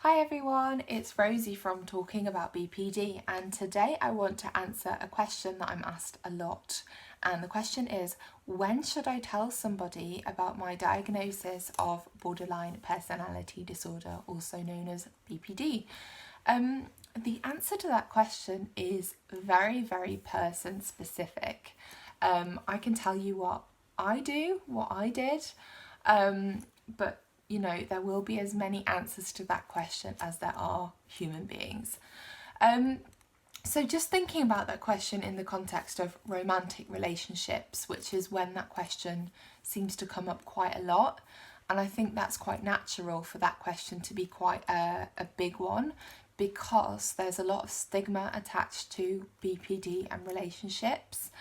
Hi everyone, it's Rosie from Talking About BPD, and today I want to answer a question that I'm asked a lot. And the question is, when should I tell somebody about my diagnosis of borderline personality disorder, also known as BPD? The answer to that question is very, very person specific. I can tell you what I do, what I did, but you know, there will be as many answers to that question as there are human beings. So just thinking about that question in the context of romantic relationships, which is when that question seems to come up quite a lot. And I think that's quite natural for that question to be quite a big one, because there's a lot of stigma attached to BPD and relationships.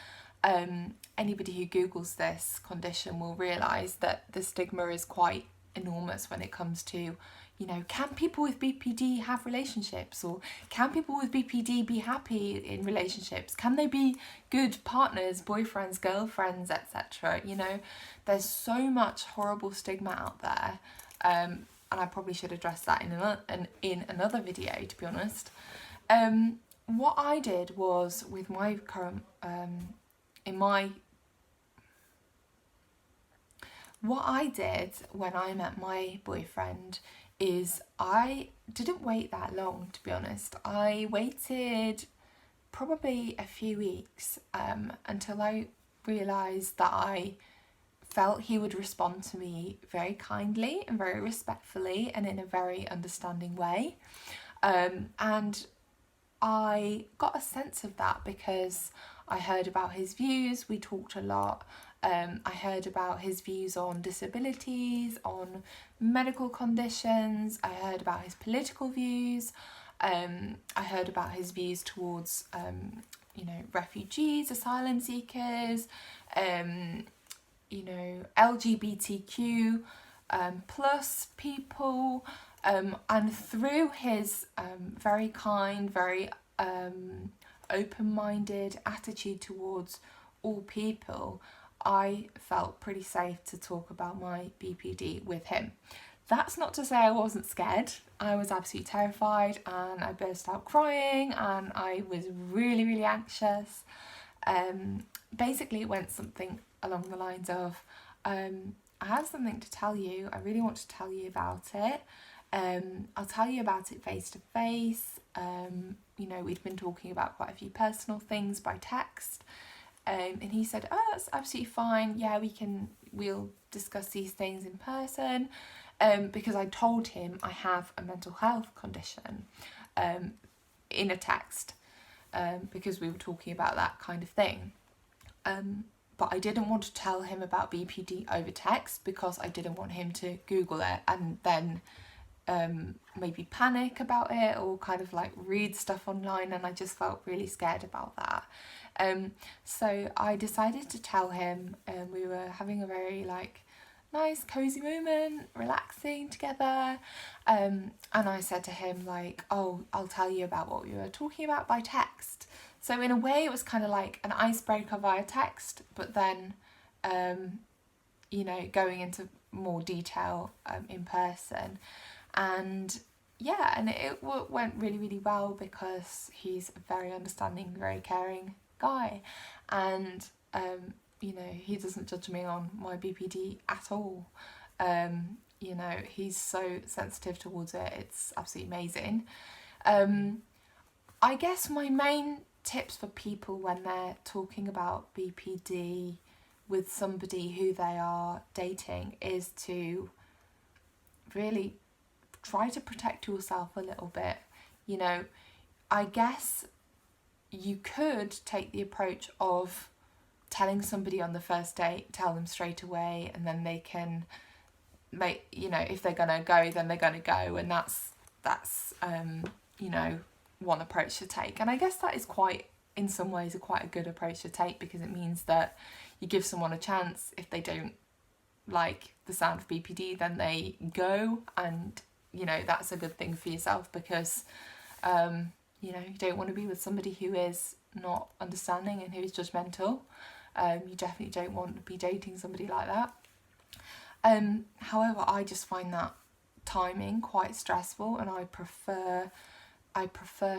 Anybody who Googles this condition will realise that the stigma is quite enormous when it comes to, you know, can people with BPD have relationships, or can people with BPD be happy in relationships? Can they be good partners, boyfriends, girlfriends, etc.? You know, there's so much horrible stigma out there, and I probably should address that in another video, to be honest. What I did was, with my current what I did when I met my boyfriend is I didn't wait that long, to be honest. I waited probably a few weeks until I realised that I felt he would respond to me very kindly and very respectfully and in a very understanding way. And I got a sense of that because I heard about his views, we talked a lot. I heard about his views on disabilities, on medical conditions. I heard about his political views. I heard about his views towards, you know, refugees, asylum seekers, you know, LGBTQ plus people. And through his very kind, very open-minded attitude towards all people, I felt pretty safe to talk about my BPD with him. That's not to say I wasn't scared. I was absolutely terrified and I burst out crying and I was really, really anxious. Basically, it went something along the lines of, I have something to tell you. I really want to tell you about it. I'll tell you about it face to face. You know, we'd been talking about quite a few personal things by text. And he said, oh, that's absolutely fine. Yeah, we'll discuss these things in person. Because I told him I have a mental health condition in a text, because we were talking about that kind of thing. But I didn't want to tell him about BPD over text because I didn't want him to Google it and then maybe panic about it or kind of like read stuff online, and I just felt really scared about that. So I decided to tell him, and we were having a very like nice cozy moment, relaxing together, and I said to him like, oh, I'll tell you about what we were talking about by text. So in a way it was kind of like an icebreaker via text, but then you know, going into more detail in person. And yeah, and it went really, really well because he's a very understanding, very caring guy, and you know, he doesn't judge me on my BPD at all. You know, he's so sensitive towards it, it's absolutely amazing. I guess my main tips for people when they're talking about BPD with somebody who they are dating is to really try to protect yourself a little bit. You know, I guess you could take the approach of telling somebody on the first date, tell them straight away, and then they can make, you know, if they're gonna go, then they're gonna go, and that's you know, one approach to take. And I guess that is quite, in some ways, quite a good approach to take, because it means that you give someone a chance. If they don't like the sound of BPD, then they go, and you know, that's a good thing for yourself, because you know, you don't want to be with somebody who is not understanding and who is judgmental. You definitely don't want to be dating somebody like that. However, I just find that timing quite stressful, and I prefer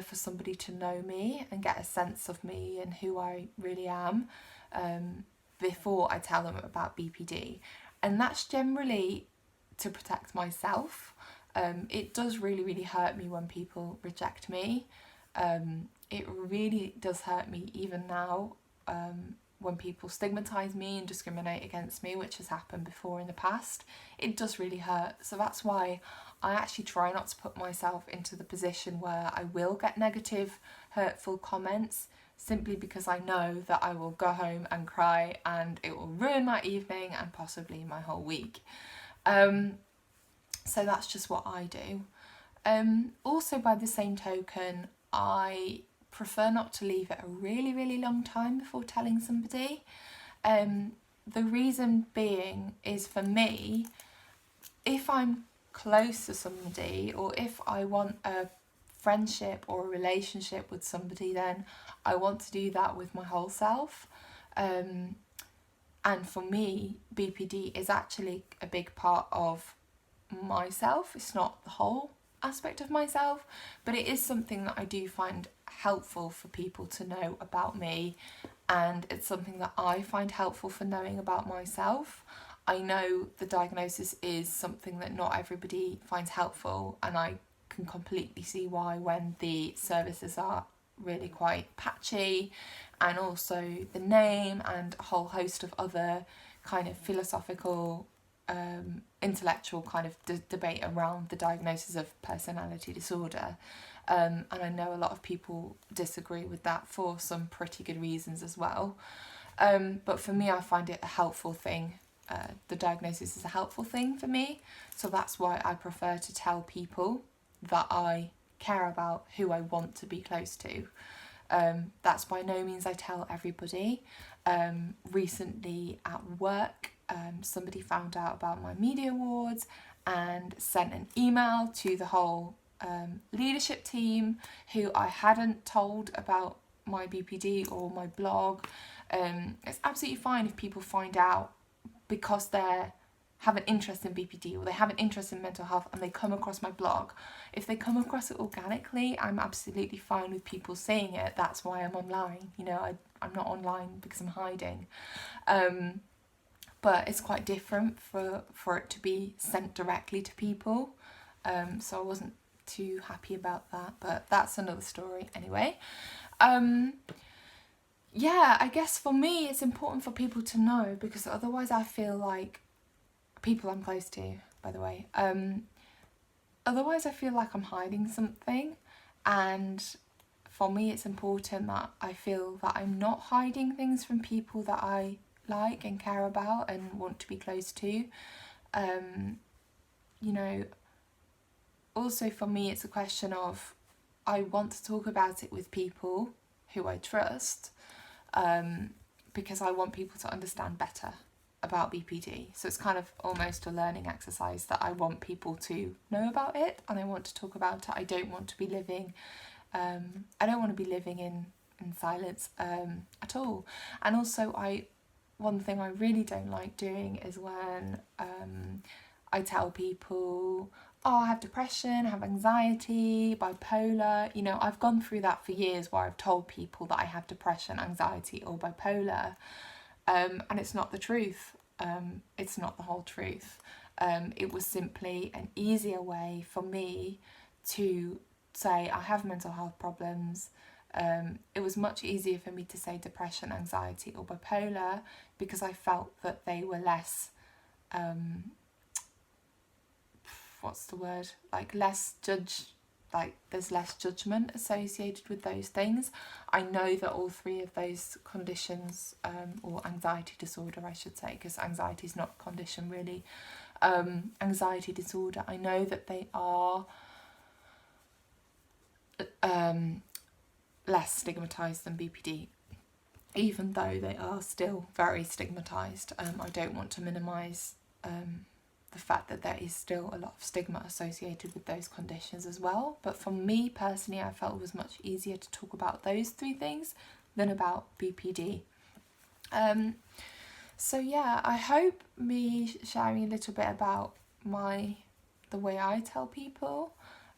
for somebody to know me and get a sense of me and who I really am before I tell them about BPD. And that's generally to protect myself. It does really, really hurt me when people reject me. It really does hurt me even now when people stigmatise me and discriminate against me, which has happened before in the past. It does really hurt. So that's why I actually try not to put myself into the position where I will get negative, hurtful comments, simply because I know that I will go home and cry and it will ruin my evening and possibly my whole week. So that's just what I do. Also, by the same token, I prefer not to leave it a really, really long time before telling somebody. The reason being is, for me, if I'm close to somebody, or if I want a friendship or a relationship with somebody, then I want to do that with my whole self. And for me, BPD is actually a big part of myself. It's not the whole aspect of myself, but it is something that I do find helpful for people to know about me, and it's something that I find helpful for knowing about myself. I know the diagnosis is something that not everybody finds helpful, and I can completely see why, when the services are really quite patchy, and also the name and a whole host of other kind of philosophical intellectual kind of debate around the diagnosis of personality disorder, and I know a lot of people disagree with that for some pretty good reasons as well, but for me, I find it a helpful thing. The diagnosis is a helpful thing for me, so that's why I prefer to tell people that I care about, who I want to be close to. That's by no means I tell everybody. Recently at work, somebody found out about my media awards and sent an email to the whole leadership team, who I hadn't told about my BPD or my blog. It's absolutely fine if people find out because they have an interest in BPD or they have an interest in mental health and they come across my blog. If they come across it organically, I'm absolutely fine with people saying it. That's why I'm online. You know, I'm not online because I'm hiding. But it's quite different for it to be sent directly to people. So I wasn't too happy about that, but that's another story anyway. Yeah, I guess for me it's important for people to know, because otherwise I feel like, people I'm close to, by the way, otherwise I feel like I'm hiding something, and for me it's important that I feel that I'm not hiding things from people that I like and care about and want to be close to. You know, also for me it's a question of, I want to talk about it with people who I trust, because I want people to understand better about BPD. So it's kind of almost a learning exercise that I want people to know about it, and I want to talk about it. I don't want to be living in silence at all. And also one thing I really don't like doing is when I tell people, oh, I have depression, I have anxiety, bipolar. You know, I've gone through that for years, where I've told people that I have depression, anxiety or bipolar, and it's not the truth. It's not the whole truth. It was simply an easier way for me to say I have mental health problems. It was much easier for me to say depression, anxiety or bipolar, because I felt that they were less, there's less judgment associated with those things. I know that all three of those conditions, or anxiety disorder I should say, because anxiety is not a condition really, anxiety disorder, I know that they are less stigmatised than BPD, even though they are still very stigmatised. I don't want to minimise the fact that there is still a lot of stigma associated with those conditions as well. But for me personally, I felt it was much easier to talk about those three things than about BPD. So yeah, I hope me sharing a little bit about my the way I tell people,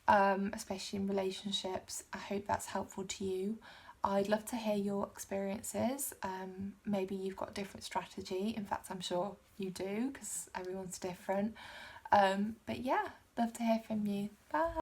especially in relationships. I hope that's helpful to you. I'd love to hear your experiences. Maybe you've got a different strategy. In fact, I'm sure you do, because everyone's different. But yeah, love to hear from you. Bye.